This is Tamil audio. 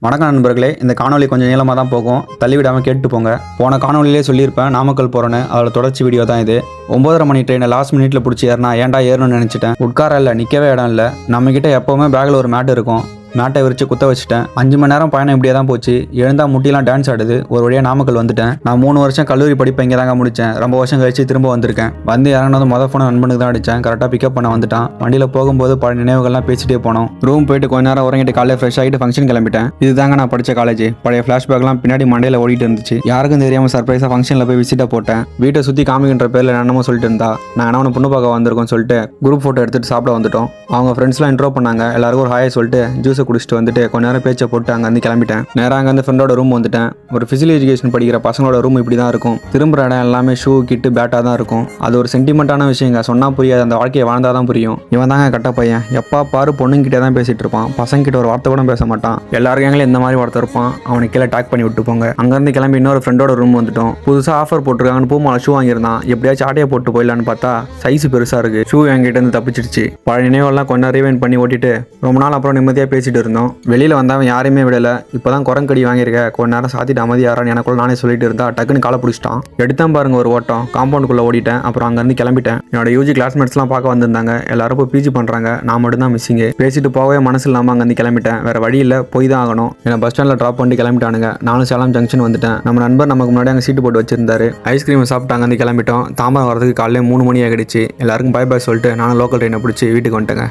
வணக்கம் நண்பர்களே, இந்த காணொலி கொஞ்சம் நீளமாக தான் போகும், தள்ளிவிடாமல் கேட்டு போங்க. போன காணொலியிலே சொல்லியிருப்பேன் நாமக்கல் போகிறேன்னு. அதோட தொடர்ச்சி வீடியோ தான் இது. 9:30 மணி ட்ரெயினை லாஸ்ட் மினிட்ல பிடிச்சி ஏறினா ஏன்டா ஏறணும்னு நினச்சிட்டேன். உட்கார இல்லை, நிற்கவே இடம் இல்லை. நம்மக்கிட்ட எப்போவுமே பேக்கில் ஒரு மேட் இருக்கும். மேட்டை விரிச்சு குத்த வச்சுட்டேன். 5 மணி நேரம் பயணம் இப்படியே தான் போச்சு. எழுந்தா முட்டிலாம் டான்ஸ் ஆடுது. ஒரு வழியாக நாமக்கல் வந்துட்டேன். நான் 3 வருஷம் கல்லூரி படிப்பை இங்கே தாங்க முடித்தேன். ரொம்ப வருஷம் கழிச்சு திரும்ப வந்திருக்கேன். வந்து இறங்கினது மொதல் ஃபோனை நண்பனுக்கு தான் அடித்தேன். கரெக்டாக பிக்கப் பண்ண வந்துட்டான். வண்டியில் போகும்போது பல நினைவுகள்லாம் பேசிட்டே போனோம். ரூம் போயிட்டு கொஞ்ச நேரம் உறங்கிட்டு காலையில் ஃப்ரெஷ் ஆகிட்டு ஃபங்க்ஷன் கிளம்பிட்டேன். இதுதாங்க நான் படித்த காலேஜ். பழைய ஃப்ளாஷ்பேக்லாம் பின்னாடி மண்டையில் ஓடிட்டு இருந்துச்சு. யாருக்கும் தெரியாமல் சர்ப்ரைஸாக ஃபங்க்ஷனில் போய் விசிட்டாக போட்டேன். வீட்டை சுற்றி காமிக்கின்ற பேரில் என்னமோ சொல்லிட்டு இருந்தா. நான் அவனை பொண்ணு பார்க்க வந்திருக்கோன்னு சொல்லிட்டு குரூப் ஃபோட்டோ எடுத்துகிட்டு சாப்பிட வந்துட்டோம். அவங்க ஃப்ரெண்ட்ஸ்லாம் இன்ட்ரோ பண்ணாங்க. எல்லாருக்கும் ஒரு ஹாயை சொல்லிட்டு ஜூஸை குடிச்சிட்டு வந்துட்டு நேரம் பேச்சை போட்டு அங்கேருந்து கிளம்பிட்டேன். நேராக அங்கேருந்து ஃப்ரெண்டோட ரூம் வந்துட்டேன். ஒரு ஃபிசிக்கல் எஜுகேஷன் படிக்கிற பசங்களோட ரூம் இப்படி தான் இருக்கும். திரும்புற இடம் எல்லாமே ஷூ கிட்டு பேட்டாக தான் இருக்கும். அது ஒரு சென்டிமெண்ட்டான விஷயங்க. சொன்னால் புரியாது, அந்த வாழ்க்கையை வாழ்ந்தால் தான் புரியும். இவன் தாங்க கட்ட பையன். எப்பா பாரு பொண்ணுங்கிட்டே தான் பேசிகிட்டு இருப்பான். பசங்கிட்ட ஒரு வார்த்தை கூட பேச மாட்டான். எல்லாரும் எங்களும் இந்த மாதிரி வார்த்தை இருப்பான். அவனுக்கு கீழே டேக் பண்ணி விட்டு போங்க. அங்கேருந்து கிளம்பி இன்னொரு ஃப்ரெண்டோட ரூம் வந்துட்டோம். புதுசாக ஆஃபர் போட்டிருக்காங்கன்னு பூமாலை ஷூ வாங்கியிருந்தான். எப்படியாச்சும் ஆட்டையை போட்டு போயிடலான்னு பார்த்தா சைஸ் பெருசாக இருக்குது. ஷூ என்கிட்ட இருந்து தப்பிச்சிடுச்சு. பழைய நினைவெல்லாம் கொஞ்சம் ரீவைண்ட் பண்ணி ஓட்டிட்டு ரொம்ப நாள் அப்புறம் நிம்மதியாக பேசிட்டு இருந்தோம். வெளியில் வந்தவன் யாரையுமே விடல. இப்போதான் குரங்கடி வாங்கியிருக்க, கொஞ்ச நேரம் சாத்திட்டு அமைதியாரான்னு எனக்குள்ள நானே சொல்லிட்டு இருந்தா டக்குன்னு காலை பிடிச்சிட்டான். எடுத்தான் பாருங்க ஒரு ஓட்டம். காம்பவுண்டுக்குள்ள ஓடிட்டேன். அப்புறம் அங்கேருந்து கிளம்பிட்டேன். என்னோட யூஜி கிளாஸ்மேட்ஸ்லாம் பார்க்க வந்திருந்தாங்க. எல்லாரும் போய் பிஜி பண்ணுறாங்க. நான் மட்டும் தான் மிஸ்ஸிங்கு. பேசிட்டு போகவே மனசு இல்லாமல் அங்கேருந்து கிளம்பிட்டேன். வேற வழி இல்லை, போய் தான் ஆகணும். என்னை பஸ் ஸ்டாண்டில் ட்ராப் பண்ணி கிளம்பிட்டானுங்க. நானும் சேலம் ஜங்ஷன் வந்துட்டேன். நம்ம நண்பர் நமக்கு முன்னாடி அங்கே சீட்டு போட்டு வச்சிருந்தாரு. ஐஸ்கிரீம் சாப்பிட்டு அங்கேருந்து கிளம்பிட்டோம். தாம்பரம் வரதுக்கு காலையில் 3 மணி ஆகிடுச்சு. எல்லாருக்கும் பை பாய் சொல்லிட்டு நானும் லோக்கல் ட்ரெயினை பிடிச்சி வீட்டுக்கு வந்துட்டேங்க.